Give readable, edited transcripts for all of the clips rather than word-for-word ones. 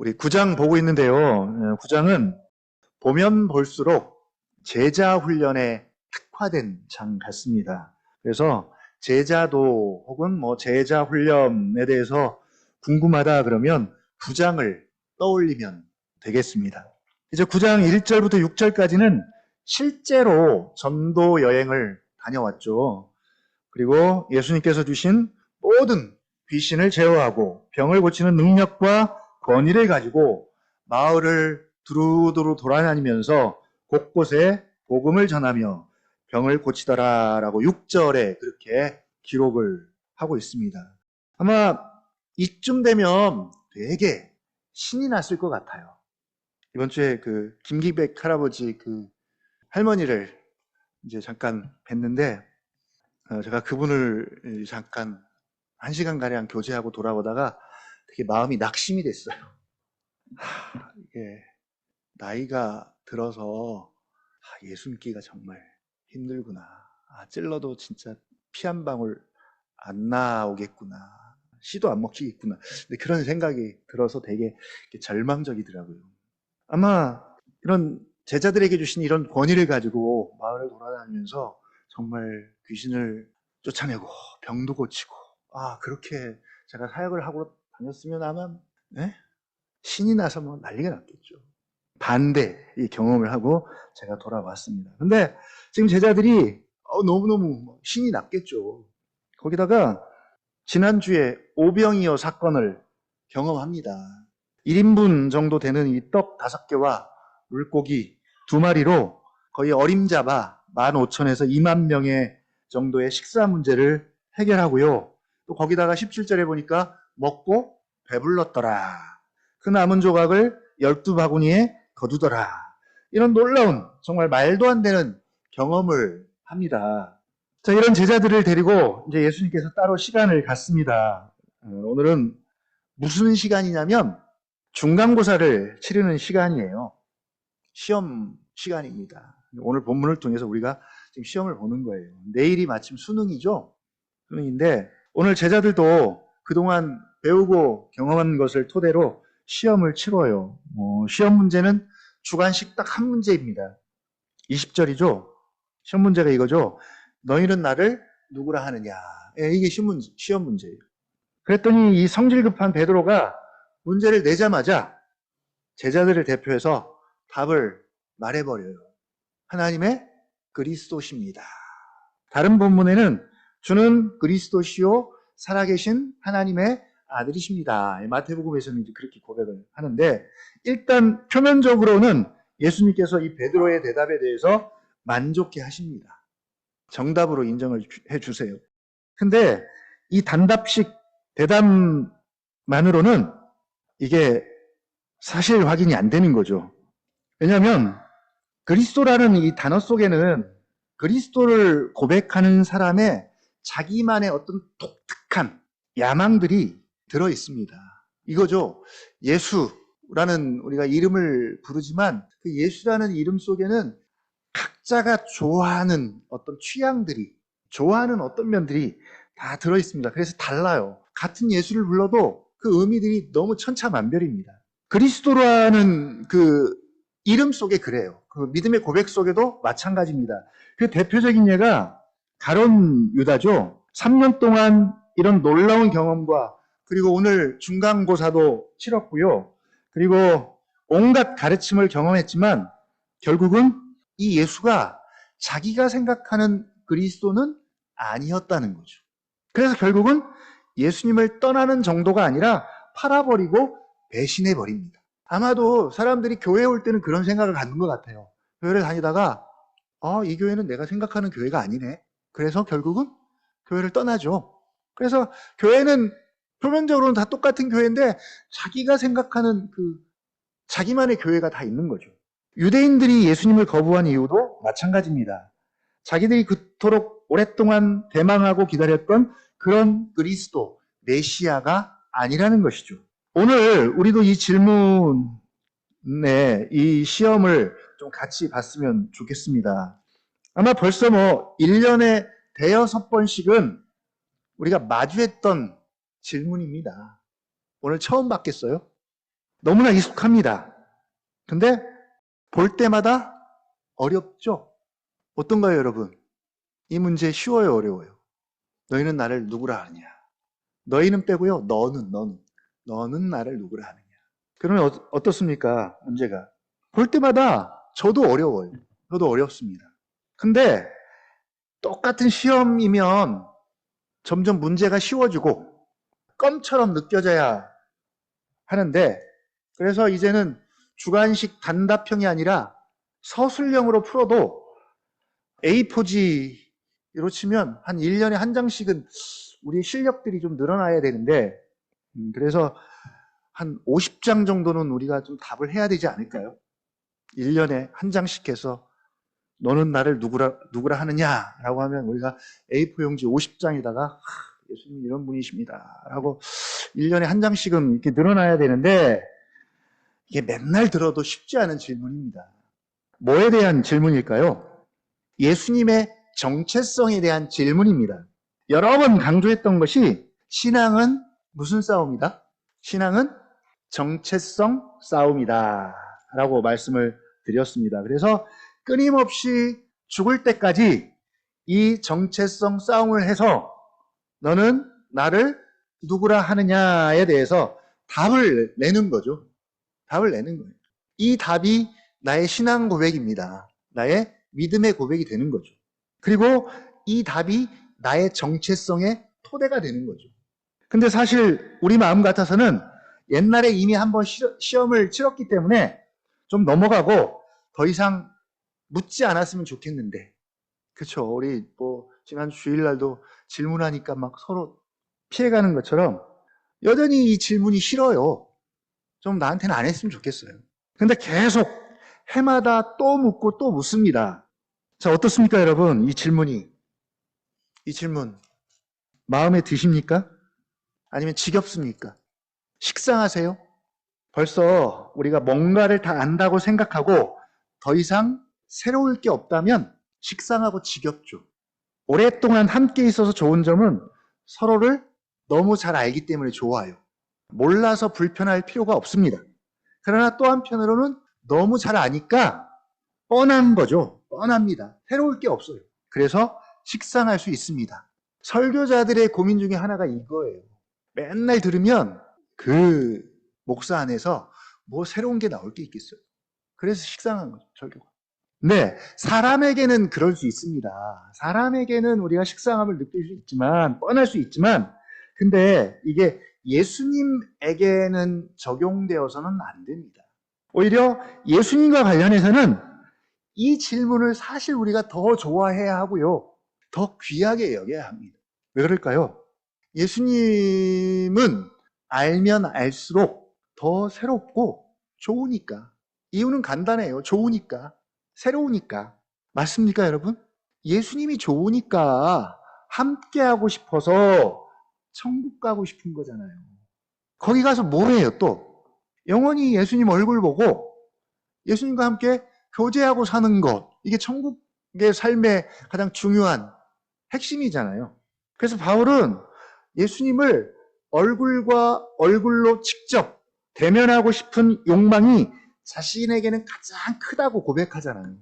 우리 9장 보고 있는데요. 9장은 보면 볼수록 제자 훈련에 특화된 장 같습니다. 그래서 제자도 혹은 제자 훈련에 대해서 궁금하다 그러면 9장을 떠올리면 되겠습니다. 이제 9장 1절부터 6절까지는 실제로 전도 여행을 다녀왔죠. 그리고 예수님께서 주신 모든 귀신을 제어하고 병을 고치는 능력과 권위를 가지고 마을을 두루두루 돌아다니면서 곳곳에 복음을 전하며 병을 고치더라라고 6절에 그렇게 기록을 하고 있습니다. 아마 이쯤 되면 되게 신이 났을 것 같아요. 이번 주에 그 김기백 할아버지 그 할머니를 이제 잠깐 뵀는데 제가 그분을 잠깐 1시간가량 교제하고 돌아오다가 되게 마음이 낙심이 됐어요. 이게 나이가 들어서 예수 믿기가 정말 힘들구나. 찔러도 진짜 피 한 방울 안 나오겠구나. 씨도 안 먹히겠구나. 근데 그런 생각이 들어서 되게 절망적이더라고요. 아마 이런 제자들에게 주신 이런 권위를 가지고 마을을 돌아다니면서 정말 귀신을 쫓아내고 병도 고치고 그렇게 제가 사역을 하고 다녔으면 아마 신이 나서 난리가 났겠죠. 반대 이 경험을 하고 제가 돌아왔습니다. 근데 지금 제자들이 너무너무 신이 났겠죠. 거기다가 지난주에 오병이어 사건을 경험합니다. 1인분 정도 되는 이 떡 5개와 물고기 2마리로 거의 어림잡아 15,000에서 2만 명의 정도의 식사 문제를 해결하고요. 또 거기다가 17절에 보니까 먹고 배불렀더라. 그 남은 조각을 12바구니에 거두더라. 이런 놀라운 정말 말도 안 되는 경험을 합니다. 자, 이런 제자들을 데리고 이제 예수님께서 따로 시간을 갖습니다. 오늘은 무슨 시간이냐면 중간고사를 치르는 시간이에요. 시험 시간입니다. 오늘 본문을 통해서 우리가 지금 시험을 보는 거예요. 내일이 마침 수능이죠. 수능인데 오늘 제자들도 그동안 배우고 경험한 것을 토대로 시험을 치러요. 시험 문제는 주관식 딱 한 문제입니다. 20절이죠. 시험 문제가 이거죠. 너희는 나를 누구라 하느냐. 이게 시험 문제예요. 그랬더니 이 성질 급한 베드로가 문제를 내자마자 제자들을 대표해서 답을 말해버려요. 하나님의 그리스도십니다. 다른 본문에는 주는 그리스도시요 살아계신 하나님의 아들이십니다. 마태복음에서는 이제 그렇게 고백을 하는데 일단 표면적으로는 예수님께서 이 베드로의 대답에 대해서 만족해 하십니다. 정답으로 인정을 해주세요. 근데 이 단답식 대답만으로는 이게 사실 확인이 안 되는 거죠. 왜냐하면 그리스도라는 이 단어 속에는 그리스도를 고백하는 사람의 자기만의 어떤 독특한 야망들이 들어있습니다. 이거죠. 예수라는 우리가 이름을 부르지만 그 예수라는 이름 속에는 각자가 좋아하는 어떤 취향들이, 좋아하는 어떤 면들이 다 들어있습니다. 그래서 달라요. 같은 예수를 불러도 그 의미들이 너무 천차만별입니다. 그리스도라는 그 이름 속에 그래요. 그 믿음의 고백 속에도 마찬가지입니다. 그 대표적인 예가 가룟 유다죠. 3년 동안 이런 놀라운 경험과 그리고 오늘 중간고사도 치렀고요. 그리고 온갖 가르침을 경험했지만 결국은 이 예수가 자기가 생각하는 그리스도는 아니었다는 거죠. 그래서 결국은 예수님을 떠나는 정도가 아니라 팔아버리고 배신해버립니다. 아마도 사람들이 교회에 올 때는 그런 생각을 갖는 것 같아요. 교회를 다니다가 이 교회는 내가 생각하는 교회가 아니네. 그래서 결국은 교회를 떠나죠. 그래서 교회는 표면적으로는 다 똑같은 교회인데 자기가 생각하는 자기만의 교회가 다 있는 거죠. 유대인들이 예수님을 거부한 이유도 마찬가지입니다. 자기들이 그토록 오랫동안 대망하고 기다렸던 그런 그리스도, 메시아가 아니라는 것이죠. 오늘 우리도 이 질문에 이 시험을 좀 같이 봤으면 좋겠습니다. 아마 벌써 1년에 5-6번씩은 우리가 마주했던 질문입니다. 오늘 처음 받겠어요? 너무나 익숙합니다. 근데 볼 때마다 어렵죠? 어떤가요, 여러분? 이 문제 쉬워요, 어려워요? 너희는 나를 누구라 하느냐? 너희는 빼고요, 너는 나를 누구라 하느냐? 그러면 어떻습니까, 문제가? 볼 때마다 저도 어려워요. 저도 어렵습니다. 근데 똑같은 시험이면 점점 문제가 쉬워지고 껌처럼 느껴져야 하는데, 그래서 이제는 주관식 단답형이 아니라 서술형으로 풀어도 A4지로 치면 한 1년에 한 장씩은 우리 실력들이 좀 늘어나야 되는데, 그래서 한 50장 정도는 우리가 좀 답을 해야 되지 않을까요? 1년에 한 장씩 해서 너는 나를 누구라 하느냐라고 하면 우리가 A4 용지 50장에다가 예수님 이런 분이십니다 라고 1년에 한 장씩은 이렇게 늘어나야 되는데, 이게 맨날 들어도 쉽지 않은 질문입니다. 뭐에 대한 질문일까요? 예수님의 정체성에 대한 질문입니다. 여러 번 강조했던 것이 신앙은 무슨 싸움이다? 신앙은 정체성 싸움이다 라고 말씀을 드렸습니다. 그래서 끊임없이 죽을 때까지 이 정체성 싸움을 해서 너는 나를 누구라 하느냐에 대해서 답을 내는 거죠. 답을 내는 거예요. 이 답이 나의 신앙 고백입니다. 나의 믿음의 고백이 되는 거죠. 그리고 이 답이 나의 정체성의 토대가 되는 거죠. 근데 사실 우리 마음 같아서는 옛날에 이미 한번 시험을 치렀기 때문에 좀 넘어가고 더 이상 묻지 않았으면 좋겠는데, 그렇죠? 우리 지난 주일날도 질문하니까 막 서로 피해가는 것처럼 여전히 이 질문이 싫어요. 좀 나한테는 안 했으면 좋겠어요. 근데 계속 해마다 또 묻고 또 묻습니다. 자, 어떻습니까, 여러분? 이 질문 마음에 드십니까? 아니면 지겹습니까? 식상하세요? 벌써 우리가 뭔가를 다 안다고 생각하고 더 이상 새로울 게 없다면 식상하고 지겹죠. 오랫동안 함께 있어서 좋은 점은 서로를 너무 잘 알기 때문에 좋아요. 몰라서 불편할 필요가 없습니다. 그러나 또 한편으로는 너무 잘 아니까 뻔한 거죠. 뻔합니다. 새로울 게 없어요. 그래서 식상할 수 있습니다. 설교자들의 고민 중에 하나가 이거예요. 맨날 들으면 그 목사 안에서 뭐 새로운 게 나올 게 있겠어요. 그래서 식상한 거죠, 설교가. 네, 사람에게는 그럴 수 있습니다. 사람에게는 우리가 식상함을 느낄 수 있지만, 뻔할 수 있지만, 근데 이게 예수님에게는 적용되어서는 안 됩니다. 오히려 예수님과 관련해서는 이 질문을 사실 우리가 더 좋아해야 하고요. 더 귀하게 여겨야 합니다. 왜 그럴까요? 예수님은 알면 알수록 더 새롭고 좋으니까. 이유는 간단해요. 좋으니까. 새로우니까. 맞습니까, 여러분? 예수님이 좋으니까 함께하고 싶어서 천국 가고 싶은 거잖아요. 거기 가서 뭐 해요, 또? 영원히 예수님 얼굴 보고 예수님과 함께 교제하고 사는 것. 이게 천국의 삶의 가장 중요한 핵심이잖아요. 그래서 바울은 예수님을 얼굴과 얼굴로 직접 대면하고 싶은 욕망이 자신에게는 가장 크다고 고백하잖아요.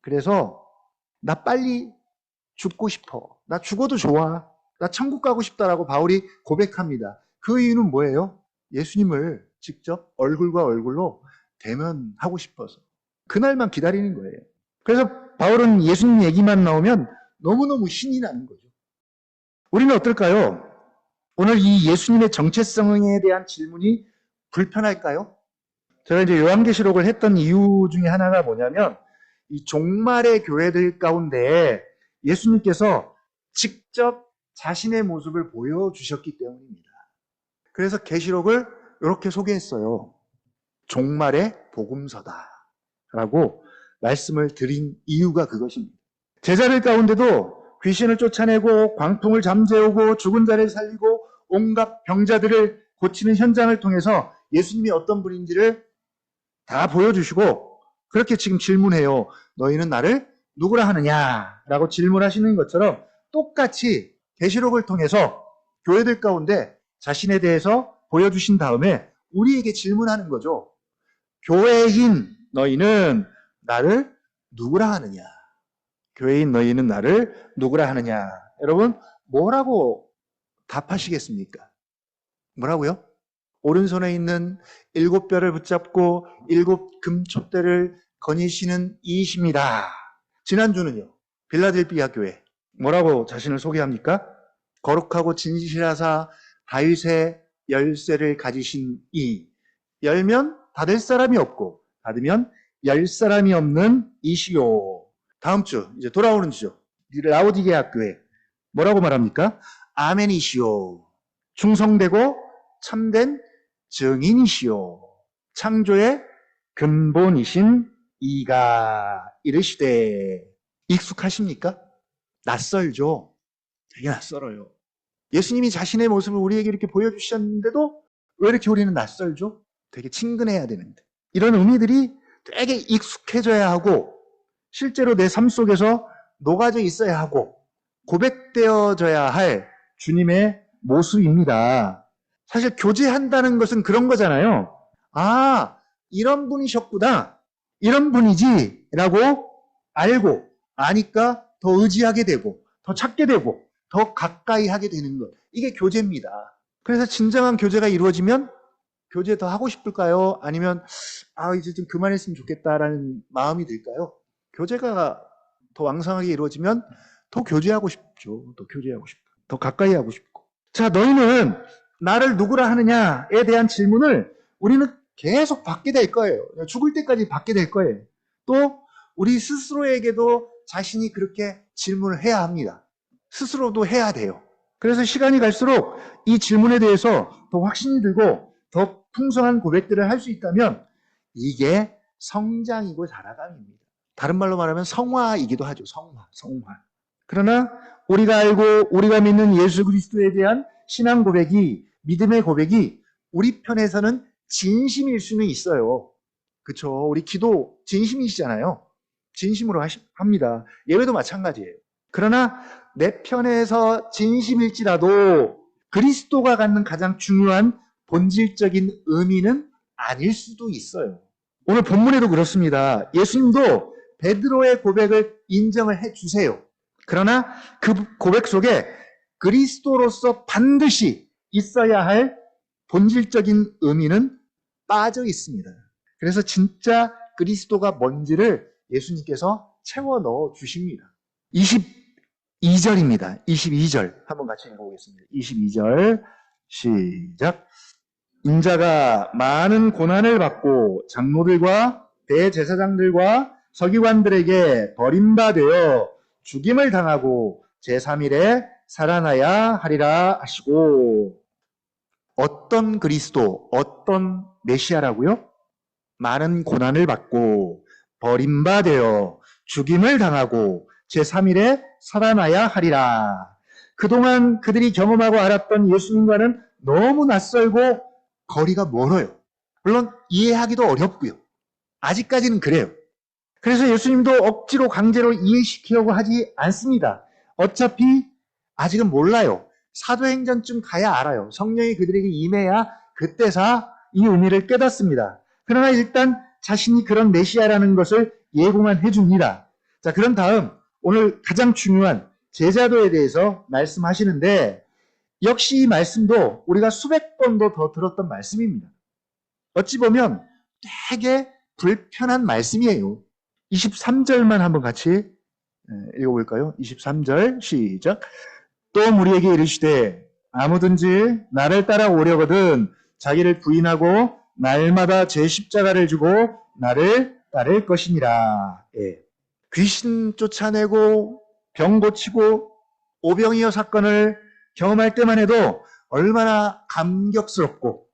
그래서 나 빨리 죽고 싶어. 나 죽어도 좋아. 나 천국 가고 싶다라고 바울이 고백합니다. 그 이유는 뭐예요? 예수님을 직접 얼굴과 얼굴로 대면하고 싶어서. 그날만 기다리는 거예요. 그래서 바울은 예수님 얘기만 나오면 너무너무 신이 나는 거죠. 우리는 어떨까요? 오늘 이 예수님의 정체성에 대한 질문이 불편할까요? 제가 이제 요한계시록을 했던 이유 중에 하나가 뭐냐면, 이 종말의 교회들 가운데 예수님께서 직접 자신의 모습을 보여주셨기 때문입니다. 그래서 계시록을 이렇게 소개했어요. 종말의 복음서다 라고 말씀을 드린 이유가 그것입니다. 제자들 가운데도 귀신을 쫓아내고 광풍을 잠재우고 죽은 자를 살리고 온갖 병자들을 고치는 현장을 통해서 예수님이 어떤 분인지를 다 보여주시고, 그렇게 지금 질문해요. 너희는 나를 누구라 하느냐? 라고 질문하시는 것처럼 똑같이 계시록을 통해서 교회들 가운데 자신에 대해서 보여주신 다음에 우리에게 질문하는 거죠. 교회인 너희는 나를 누구라 하느냐? 교회인 너희는 나를 누구라 하느냐? 여러분, 뭐라고 답하시겠습니까? 뭐라고요? 오른손에 있는 7뼈를 붙잡고 7 금촛대를 거니시는 이이십니다. 지난주는요, 빌라델피아 교회 뭐라고 자신을 소개합니까? 거룩하고 진실하사 다윗의 열쇠를 가지신 이, 열면 닫을 사람이 없고 닫으면 열 사람이 없는 이시요. 다음 주 이제 돌아오는 주죠. 라오디게아 교회 뭐라고 말합니까? 아멘이시요. 충성되고 참된 증인이시요. 창조의 근본이신 이가 이르시되. 익숙하십니까? 낯설죠. 되게 낯설어요. 예수님이 자신의 모습을 우리에게 이렇게 보여주셨는데도 왜 이렇게 우리는 낯설죠? 되게 친근해야 되는데. 이런 의미들이 되게 익숙해져야 하고 실제로 내 삶 속에서 녹아져 있어야 하고 고백되어져야 할 주님의 모습입니다. 사실 교제한다는 것은 그런 거잖아요. 아, 이런 분이셨구나. 이런 분이지 라고 알고 아니까 더 의지하게 되고 더 찾게 되고 더 가까이 하게 되는 것. 이게 교제입니다. 그래서 진정한 교제가 이루어지면 교제 더 하고 싶을까요? 아니면 이제 좀 그만했으면 좋겠다라는 마음이 들까요? 교제가 더 왕성하게 이루어지면 더 교제하고 싶죠. 더 교제하고 싶고 더 가까이 하고 싶고. 자, 너희는 나를 누구라 하느냐에 대한 질문을 우리는 계속 받게 될 거예요. 죽을 때까지 받게 될 거예요. 또 우리 스스로에게도 자신이 그렇게 질문을 해야 합니다. 스스로도 해야 돼요. 그래서 시간이 갈수록 이 질문에 대해서 더 확신이 들고 더 풍성한 고백들을 할 수 있다면 이게 성장이고 자라감입니다. 다른 말로 말하면 성화이기도 하죠. 성화. 그러나 우리가 알고 우리가 믿는 예수 그리스도에 대한 신앙 고백이, 믿음의 고백이 우리 편에서는 진심일 수는 있어요. 그렇죠? 우리 기도 진심이시잖아요. 진심으로 합니다. 예배도 마찬가지예요. 그러나 내 편에서 진심일지라도 그리스도가 갖는 가장 중요한 본질적인 의미는 아닐 수도 있어요. 오늘 본문에도 그렇습니다. 예수님도 베드로의 고백을 인정을 해주세요. 그러나 그 고백 속에 그리스도로서 반드시 있어야 할 본질적인 의미는 빠져 있습니다. 그래서 진짜 그리스도가 뭔지를 예수님께서 채워 넣어 주십니다. 22절입니다. 22절 한번 같이 읽어보겠습니다. 22절 시작. 인자가 많은 고난을 받고 장로들과 대제사장들과 서기관들에게 버림받아 죽임을 당하고 제3일에 살아나야 하리라 하시고. 어떤 그리스도, 어떤 메시아라고요? 많은 고난을 받고 버림받아 죽임을 당하고 제3일에 살아나야 하리라. 그동안 그들이 경험하고 알았던 예수님과는 너무 낯설고 거리가 멀어요. 물론 이해하기도 어렵고요. 아직까지는 그래요. 그래서 예수님도 억지로 강제로 이해시키려고 하지 않습니다. 어차피 아직은 몰라요. 사도행전쯤 가야 알아요. 성령이 그들에게 임해야 그때서 이 의미를 깨닫습니다. 그러나 일단 자신이 그런 메시아라는 것을 예고만 해줍니다. 자, 그런 다음 오늘 가장 중요한 제자도에 대해서 말씀하시는데 역시 이 말씀도 우리가 수백 번도 더 들었던 말씀입니다. 어찌 보면 되게 불편한 말씀이에요. 23절만 한번 같이 읽어볼까요? 23절 시작. 또 우리에게 이르시되 아무든지 나를 따라오려거든 자기를 부인하고 날마다 제 십자가를 주고 나를 따를 것이니라. 예. 귀신 쫓아내고 병 고치고 오병이어 사건을 경험할 때만 해도 얼마나 감격스럽고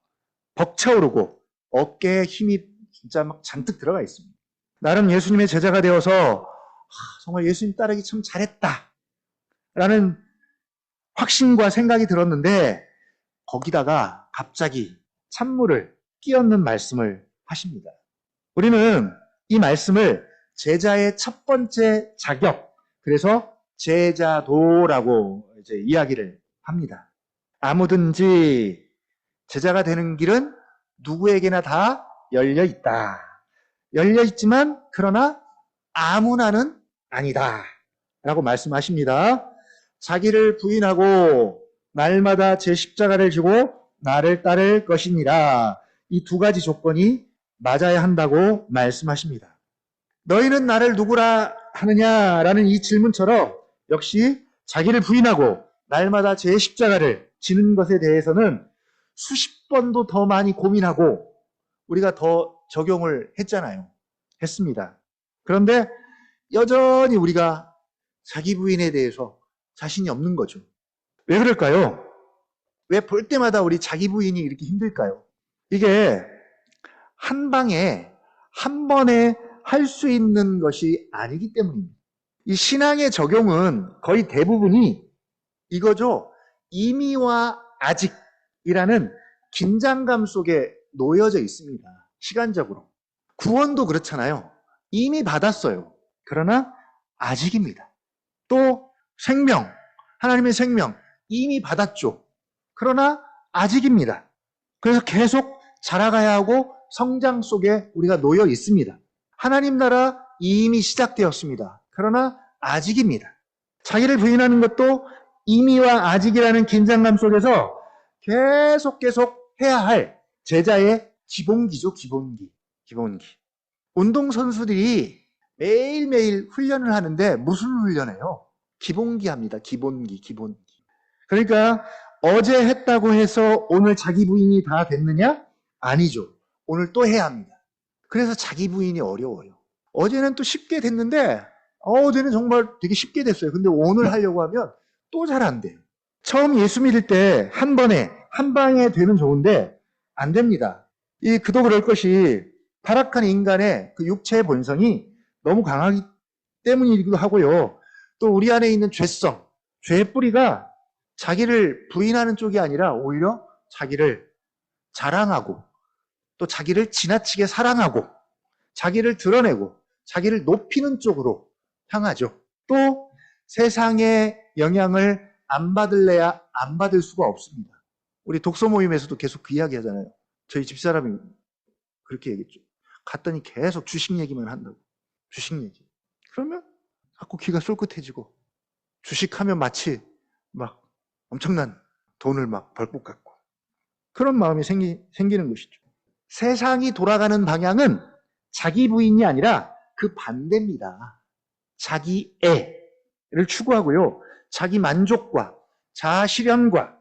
벅차오르고 어깨에 힘이 진짜 막 잔뜩 들어가 있습니다. 나름 예수님의 제자가 되어서 정말 예수님 따르기 참 잘했다 라는 확신과 생각이 들었는데 거기다가 갑자기 찬물을 끼얹는 말씀을 하십니다. 우리는 이 말씀을 제자의 첫 번째 자격, 그래서 제자도라고 이제 이야기를 합니다. 아무든지 제자가 되는 길은 누구에게나 다 열려 있다. 열려 있지만 그러나 아무나는 아니다. 라고 말씀하십니다. 자기를 부인하고 날마다 제 십자가를 지고 나를 따를 것이니라. 이 두 가지 조건이 맞아야 한다고 말씀하십니다. 너희는 나를 누구라 하느냐라는 이 질문처럼 역시 자기를 부인하고 날마다 제 십자가를 지는 것에 대해서는 수십 번도 더 많이 고민하고 우리가 더 적용을 했잖아요. 했습니다. 그런데 여전히 우리가 자기 부인에 대해서 자신이 없는 거죠. 왜 그럴까요? 왜 볼 때마다 우리 자기 부인이 이렇게 힘들까요? 이게 한 방에 한 번에 할 수 있는 것이 아니기 때문입니다. 이 신앙의 적용은 거의 대부분이 이거죠. 이미와 아직이라는 긴장감 속에 놓여져 있습니다. 시간적으로. 구원도 그렇잖아요. 이미 받았어요. 그러나 아직입니다. 또 생명, 하나님의 생명 이미 받았죠. 그러나 아직입니다. 그래서 계속 자라가야 하고 성장 속에 우리가 놓여 있습니다. 하나님 나라 이미 시작되었습니다. 그러나 아직입니다. 자기를 부인하는 것도 이미와 아직이라는 긴장감 속에서 계속 해야 할 제자의 기본기죠. 기본기. 운동선수들이 매일매일 훈련을 하는데 무슨 훈련해요? 기본기 합니다. 기본기. 그러니까 어제 했다고 해서 오늘 자기 부인이 다 됐느냐? 아니죠. 오늘 또 해야 합니다. 그래서 자기 부인이 어려워요. 어제는 또 쉽게 됐는데 어제는 정말 되게 쉽게 됐어요. 근데 오늘 하려고 하면 또 잘 안 돼요. 처음 예수 믿을 때 한 번에 한 방에 되면 좋은데 안 됩니다. 그도 그럴 것이 타락한 인간의 그 육체의 본성이 너무 강하기 때문이기도 하고요. 또 우리 안에 있는 죄성, 죄의 뿌리가 자기를 부인하는 쪽이 아니라 오히려 자기를 자랑하고 또 자기를 지나치게 사랑하고 자기를 드러내고 자기를 높이는 쪽으로 향하죠. 또 세상의 영향을 안 받을래야 안 받을 수가 없습니다. 우리 독서 모임에서도 계속 그 이야기 하잖아요. 저희 집사람이 그렇게 얘기했죠. 갔더니 계속 주식 얘기만 한다고. 주식 얘기. 그러면 자꾸 귀가 쏠긋해지고 주식하면 마치 막 엄청난 돈을 막 벌 것 같고 그런 마음이 생기는 것이죠. 세상이 돌아가는 방향은 자기 부인이 아니라 그 반대입니다. 자기 애를 추구하고요. 자기 만족과 자아 실현과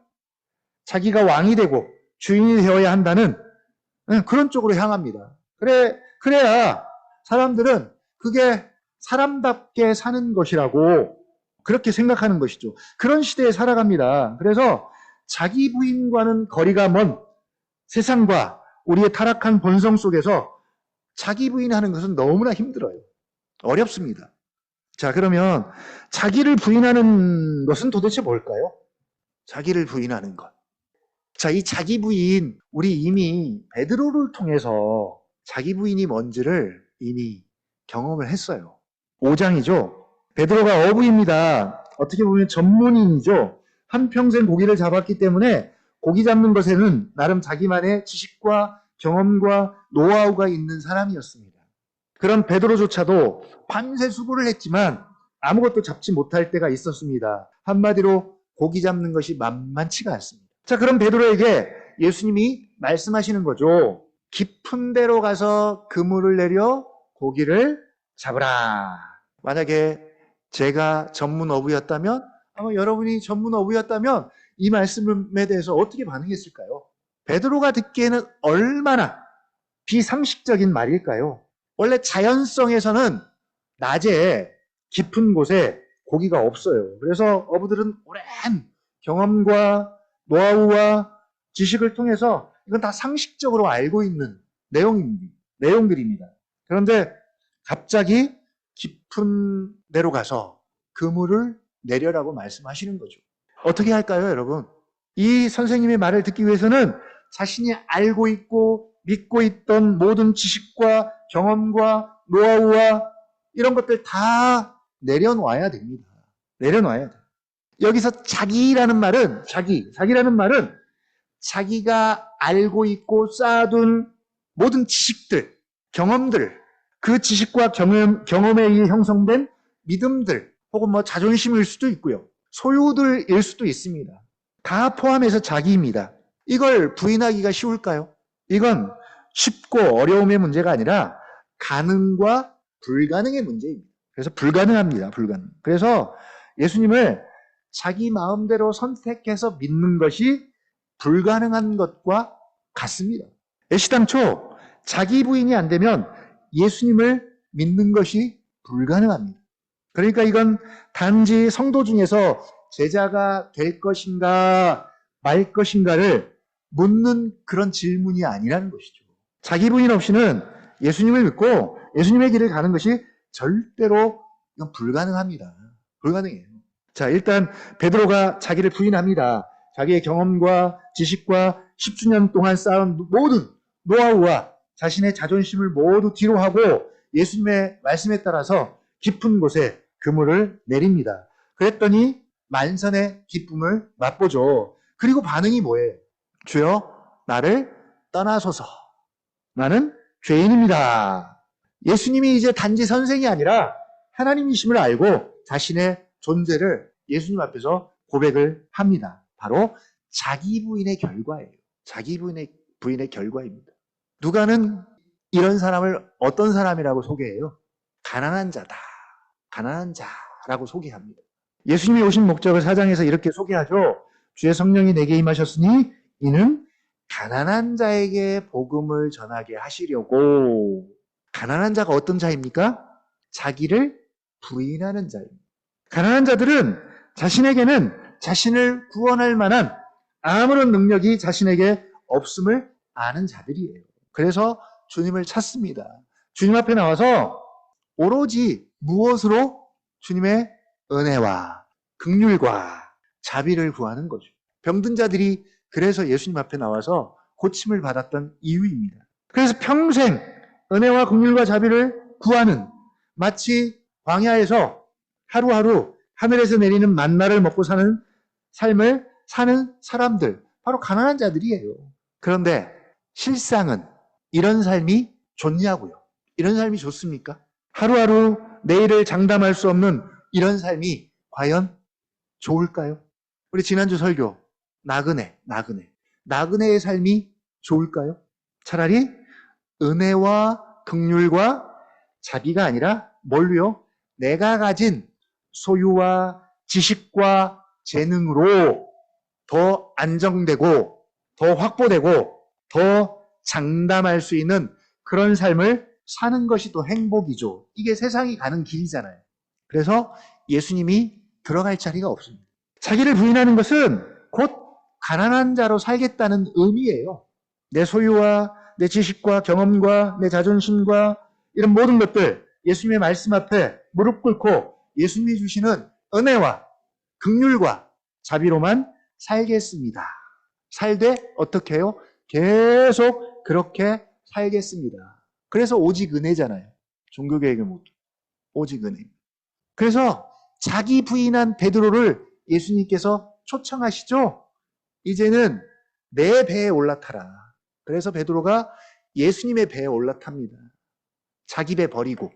자기가 왕이 되고 주인이 되어야 한다는 그런 쪽으로 향합니다. 그래야 사람들은 그게 사람답게 사는 것이라고 그렇게 생각하는 것이죠. 그런 시대에 살아갑니다. 그래서 자기 부인과는 거리가 먼 세상과 우리의 타락한 본성 속에서 자기 부인하는 것은 너무나 힘들어요. 어렵습니다. 자, 그러면 자기를 부인하는 것은 도대체 뭘까요? 자기를 부인하는 것. 자, 이 자기 부인, 우리 이미 베드로를 통해서 자기 부인이 뭔지를 이미 경험을 했어요. 5장이죠. 베드로가 어부입니다. 어떻게 보면 전문인이죠. 한평생 고기를 잡았기 때문에 고기 잡는 것에는 나름 자기만의 지식과 경험과 노하우가 있는 사람이었습니다. 그런 베드로조차도 밤새 수고를 했지만 아무것도 잡지 못할 때가 있었습니다. 한마디로 고기 잡는 것이 만만치가 않습니다. 자, 그럼 베드로에게 예수님이 말씀하시는 거죠. 깊은 데로 가서 그물을 내려 고기를 잡으라. 만약에 제가 전문 어부였다면 아마 여러분이 전문 어부였다면 이 말씀에 대해서 어떻게 반응했을까요? 베드로가 듣기에는 얼마나 비상식적인 말일까요? 원래 자연성에서는 낮에 깊은 곳에 고기가 없어요. 그래서 어부들은 오랜 경험과 노하우와 지식을 통해서 이건 다 상식적으로 알고 있는 내용들입니다. 그런데 갑자기 깊은 데로 가서 그물을 내려라고 말씀하시는 거죠. 어떻게 할까요, 여러분? 이 선생님의 말을 듣기 위해서는 자신이 알고 있고 믿고 있던 모든 지식과 경험과 노하우와 이런 것들 다 내려놔야 됩니다. 내려놔야 돼요. 여기서 자기라는 말은 자기가 알고 있고 쌓아둔 모든 지식들, 경험들, 그 지식과 경험에 의해 형성된 믿음들, 혹은 뭐 자존심일 수도 있고요. 소유들일 수도 있습니다. 다 포함해서 자기입니다. 이걸 부인하기가 쉬울까요? 이건 쉽고 어려움의 문제가 아니라 가능과 불가능의 문제입니다. 그래서 불가능합니다. 불가능. 그래서 예수님을 자기 마음대로 선택해서 믿는 것이 불가능한 것과 같습니다. 애시당초 자기 부인이 안 되면 예수님을 믿는 것이 불가능합니다. 그러니까 이건 단지 성도 중에서 제자가 될 것인가 말 것인가를 묻는 그런 질문이 아니라는 것이죠. 자기 부인 없이는 예수님을 믿고 예수님의 길을 가는 것이 절대로 이건 불가능합니다. 불가능해요. 자, 일단 베드로가 자기를 부인합니다. 자기의 경험과 지식과 10주년 동안 쌓은 모든 노하우와 자신의 자존심을 모두 뒤로 하고 예수님의 말씀에 따라서 깊은 곳에 그물을 내립니다. 그랬더니 만선의 기쁨을 맛보죠. 그리고 반응이 뭐예요? 주여, 나를 떠나소서. 나는 죄인입니다. 예수님이 이제 단지 선생이 아니라 하나님이심을 알고 자신의 존재를 예수님 앞에서 고백을 합니다. 바로 자기 부인의 결과예요. 자기 부인의 결과입니다. 누가는 이런 사람을 어떤 사람이라고 소개해요? 가난한 자다. 가난한 자라고 소개합니다. 예수님이 오신 목적을 4장에서 이렇게 소개하죠. 주의 성령이 내게 임하셨으니 이는 가난한 자에게 복음을 전하게 하시려고. 가난한 자가 어떤 자입니까? 자기를 부인하는 자입니다. 가난한 자들은 자신에게는 자신을 구원할 만한 아무런 능력이 자신에게 없음을 아는 자들이에요. 그래서 주님을 찾습니다. 주님 앞에 나와서 오로지 무엇으로? 주님의 은혜와 긍휼과 자비를 구하는 거죠. 병든 자들이 그래서 예수님 앞에 나와서 고침을 받았던 이유입니다. 그래서 평생 은혜와 긍휼과 자비를 구하는, 마치 광야에서 하루하루 하늘에서 내리는 만나를 먹고 사는 삶을 사는 사람들, 바로 가난한 자들이에요. 그런데 실상은 이런 삶이 좋냐고요? 이런 삶이 좋습니까? 하루하루 내일을 장담할 수 없는 이런 삶이 과연 좋을까요? 우리 지난주 설교 나그네의 삶이 좋을까요? 차라리 은혜와 긍휼과 자비가 아니라 뭘로요? 내가 가진 소유와 지식과 재능으로 더 안정되고 더 확보되고 더 장담할 수 있는 그런 삶을 사는 것이 또 행복이죠. 이게 세상이 가는 길이잖아요. 그래서 예수님이 들어갈 자리가 없습니다. 자기를 부인하는 것은 곧 가난한 자로 살겠다는 의미예요. 내 소유와 내 지식과 경험과 내 자존심과 이런 모든 것들 예수님의 말씀 앞에 무릎 꿇고 예수님이 주시는 은혜와 긍휼과 자비로만 살겠습니다. 살되 어떻게 해요? 계속 그렇게 살겠습니다. 그래서 오직 은혜잖아요. 종교개혁의 모두. 오직 은혜. 그래서 자기 부인한 베드로를 예수님께서 초청하시죠. 이제는 내 배에 올라타라. 그래서 베드로가 예수님의 배에 올라탑니다. 자기 배 버리고.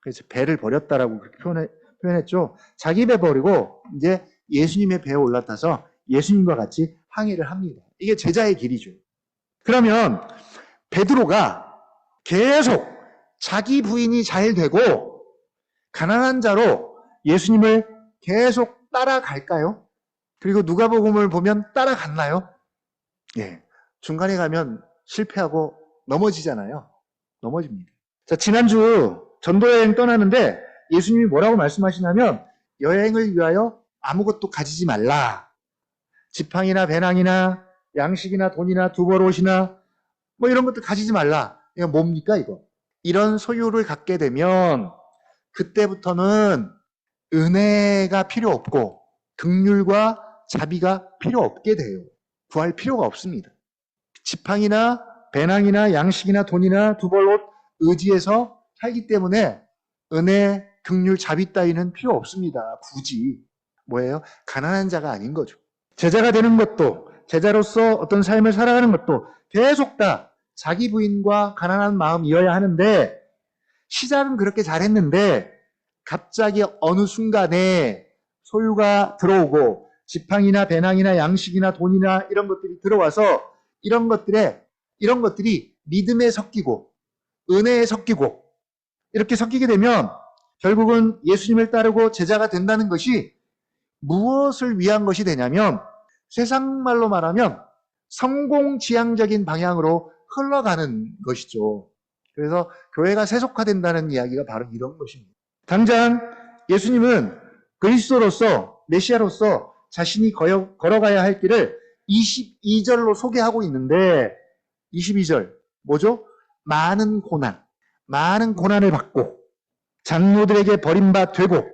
그래서 배를 버렸다라고 그렇게 표현했죠. 자기 배 버리고 이제 예수님의 배에 올라타서 예수님과 같이 항해를 합니다. 이게 제자의 길이죠. 그러면 베드로가 계속 자기 부인이 잘 되고 가난한 자로 예수님을 계속 따라갈까요? 그리고 누가복음을 보면 따라갔나요? 예, 중간에 가면 실패하고 넘어지잖아요. 넘어집니다. 자, 지난주 전도여행 떠나는데 예수님이 뭐라고 말씀하시냐면 여행을 위하여 아무것도 가지지 말라. 지팡이나 배낭이나 양식이나 돈이나 두벌옷이나 뭐 이런 것도 가지지 말라. 이거 뭡니까 이거? 이런 소유를 갖게 되면 그때부터는 은혜가 필요 없고 긍휼과 자비가 필요 없게 돼요. 구할 필요가 없습니다. 지팡이나 배낭이나 양식이나 돈이나 두벌옷 의지해서 살기 때문에 은혜, 긍휼, 자비 따위는 필요 없습니다. 굳이. 뭐예요? 가난한 자가 아닌 거죠. 제자가 되는 것도 제자로서 어떤 삶을 살아가는 것도 계속 다 자기 부인과 가난한 마음이어야 하는데, 시작은 그렇게 잘했는데 갑자기 어느 순간에 소유가 들어오고 지팡이나 배낭이나 양식이나 돈이나 이런 것들이 들어와서 이런 것들이 믿음에 섞이고 은혜에 섞이고 이렇게 섞이게 되면 결국은 예수님을 따르고 제자가 된다는 것이 무엇을 위한 것이 되냐면, 세상 말로 말하면 성공지향적인 방향으로 흘러가는 것이죠. 그래서 교회가 세속화된다는 이야기가 바로 이런 것입니다. 당장 예수님은 그리스도로서, 메시아로서 자신이 걸어가야 할 길을 22절로 소개하고 있는데, 22절 뭐죠? 많은 고난을 받고 장로들에게 버림받되고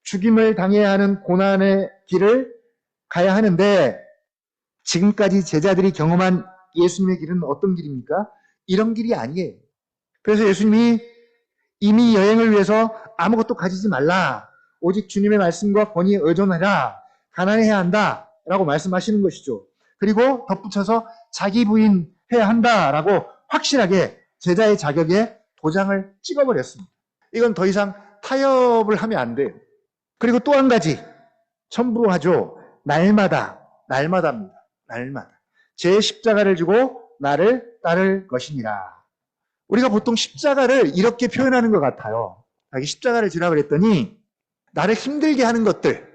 죽임을 당해야 하는 고난의 길을 가야 하는데, 지금까지 제자들이 경험한 예수님의 길은 어떤 길입니까? 이런 길이 아니에요. 그래서 예수님이 이미 여행을 위해서 아무것도 가지지 말라, 오직 주님의 말씀과 권위에 의존하라, 가난해야 한다 라고 말씀하시는 것이죠. 그리고 덧붙여서 자기 부인해야 한다라고 확실하게 제자의 자격에 도장을 찍어버렸습니다. 이건 더 이상 타협을 하면 안 돼요. 그리고 또 한 가지 첨부로 하죠. 날마다입니다. 날마다 제 십자가를 지고 나를 따를 것이니라. 우리가 보통 십자가를 이렇게 표현하는 것 같아요. 자기 십자가를 지라 그랬더니 나를 힘들게 하는 것들,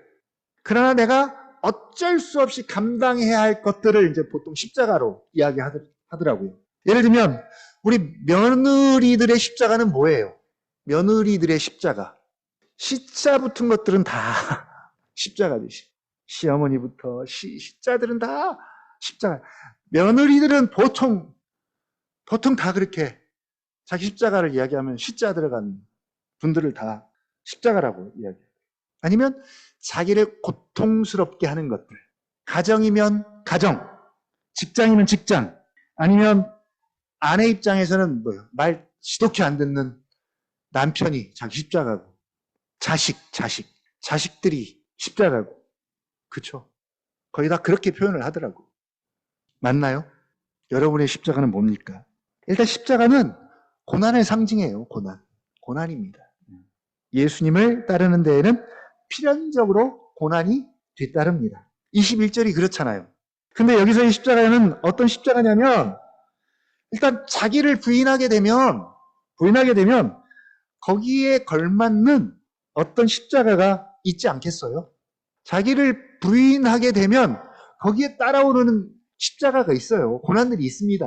그러나 내가 어쩔 수 없이 감당해야 할 것들을 이제 보통 십자가로 이야기하더라고요. 예를 들면 우리 며느리들의 십자가는 뭐예요? 며느리들의 십자가, 시자 붙은 것들은 다 십자가죠. 시어머니부터 시자들은 다 십자가. 며느리들은 보통 다 그렇게 자기 십자가를 이야기하면 시자 들어간 분들을 다 십자가라고 이야기해요. 아니면 자기를 고통스럽게 하는 것들, 가정이면 가정, 직장이면 직장, 아니면 아내 입장에서는 뭐예요? 말 지독히 안 듣는 남편이 자기 십자가고, 자식들이 십자가고, 그쵸? 거의 다 그렇게 표현을 하더라고. 맞나요? 여러분의 십자가는 뭡니까? 일단 십자가는 고난의 상징이에요. 고난입니다. 예수님을 따르는 데에는 필연적으로 고난이 뒤따릅니다. 21절이 그렇잖아요. 근데 여기서의 십자가는 어떤 십자가냐면, 일단 자기를 부인하게 되면 거기에 걸맞는 어떤 십자가가 있지 않겠어요? 자기를 부인하게 되면 거기에 따라오는 십자가가 있어요. 고난들이 있습니다.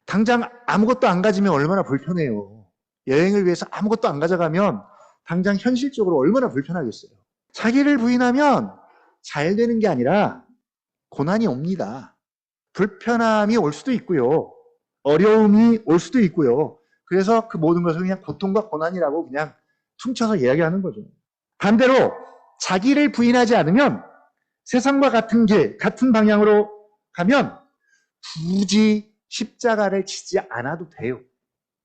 당장 아무것도 안 가지면 얼마나 불편해요. 여행을 위해서 아무것도 안 가져가면 당장 현실적으로 얼마나 불편하겠어요. 자기를 부인하면 잘 되는 게 아니라 고난이 옵니다. 불편함이 올 수도 있고요. 어려움이 올 수도 있고요. 그래서 그 모든 것을 그냥 고통과 고난이라고 그냥 퉁쳐서 이야기하는 거죠. 반대로 자기를 부인하지 않으면 세상과 같은 길, 같은 방향으로 가면 굳이 십자가를 지지 않아도 돼요.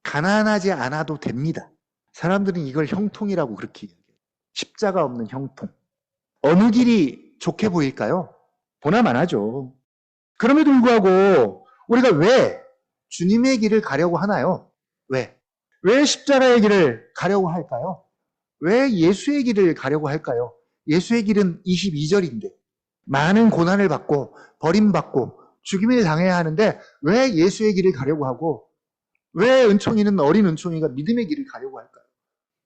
가난하지 않아도 됩니다. 사람들은 이걸 형통이라고 그렇게 얘기해요. 십자가 없는 형통. 어느 길이 좋게 보일까요? 보나마나죠. 그럼에도 불구하고 우리가 왜 주님의 길을 가려고 하나요? 왜 십자가의 길을 가려고 할까요? 왜 예수의 길을 가려고 할까요? 예수의 길은 22절인데 많은 고난을 받고 버림받고 죽임을 당해야 하는데 왜 예수의 길을 가려고 하고, 왜 은총이는 어린 은총이가 믿음의 길을 가려고 할까요?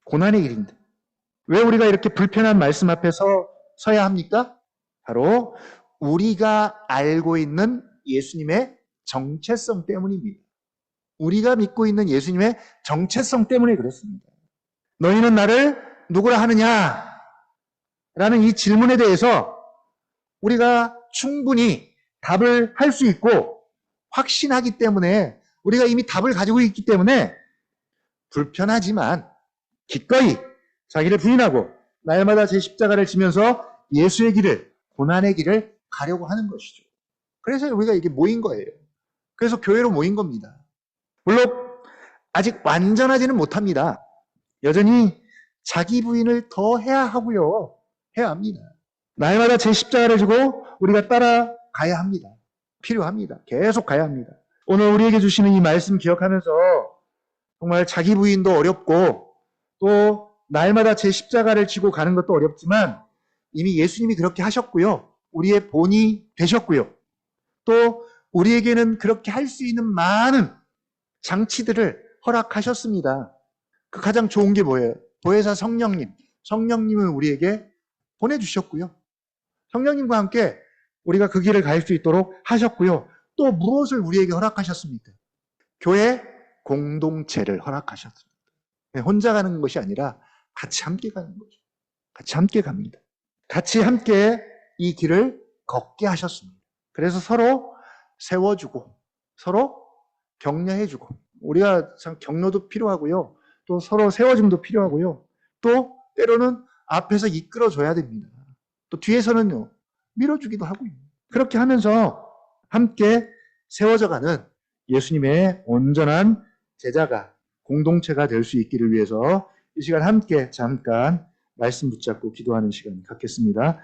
고난의 길인데 왜 우리가 이렇게 불편한 말씀 앞에 서야 합니까? 바로 우리가 알고 있는 예수님의 정체성 때문입니다. 우리가 믿고 있는 예수님의 정체성 때문에 그렇습니다. 너희는 나를 누구라 하느냐? 라는 이 질문에 대해서 우리가 충분히 답을 할 수 있고 확신하기 때문에, 우리가 이미 답을 가지고 있기 때문에 불편하지만 기꺼이 자기를 부인하고 날마다 제 십자가를 지면서 예수의 길을, 고난의 길을 가려고 하는 것이죠. 그래서 우리가 이게 모인 거예요. 그래서 교회로 모인 겁니다. 물론 아직 완전하지는 못합니다. 여전히 자기 부인을 더 해야 하고요. 해야 합니다. 날마다 제 십자가를 지고 우리가 따라가야 합니다. 필요합니다. 계속 가야 합니다. 오늘 우리에게 주시는 이 말씀 기억하면서 정말 자기 부인도 어렵고 또 날마다 제 십자가를 지고 가는 것도 어렵지만 이미 예수님이 그렇게 하셨고요. 우리의 본이 되셨고요. 또 우리에게는 그렇게 할 수 있는 많은 장치들을 허락하셨습니다. 그 가장 좋은 게 뭐예요? 보혜사 성령님. 성령님을 우리에게 보내주셨고요. 성령님과 함께 우리가 그 길을 갈 수 있도록 하셨고요. 또 무엇을 우리에게 허락하셨습니까? 교회 공동체를 허락하셨습니다. 혼자 가는 것이 아니라 같이 함께 가는 거죠. 같이 함께 갑니다. 같이 함께 이 길을 걷게 하셨습니다. 그래서 서로 세워주고 서로 격려해주고 우리가 참 격려도 필요하고요. 또 서로 세워줌도 필요하고요. 또 때로는 앞에서 이끌어줘야 됩니다. 또 뒤에서는요. 밀어주기도 하고요. 그렇게 하면서 함께 세워져가는 예수님의 온전한 제자가 공동체가 될 수 있기를 위해서 이 시간 함께 잠깐 말씀 붙잡고 기도하는 시간 갖겠습니다.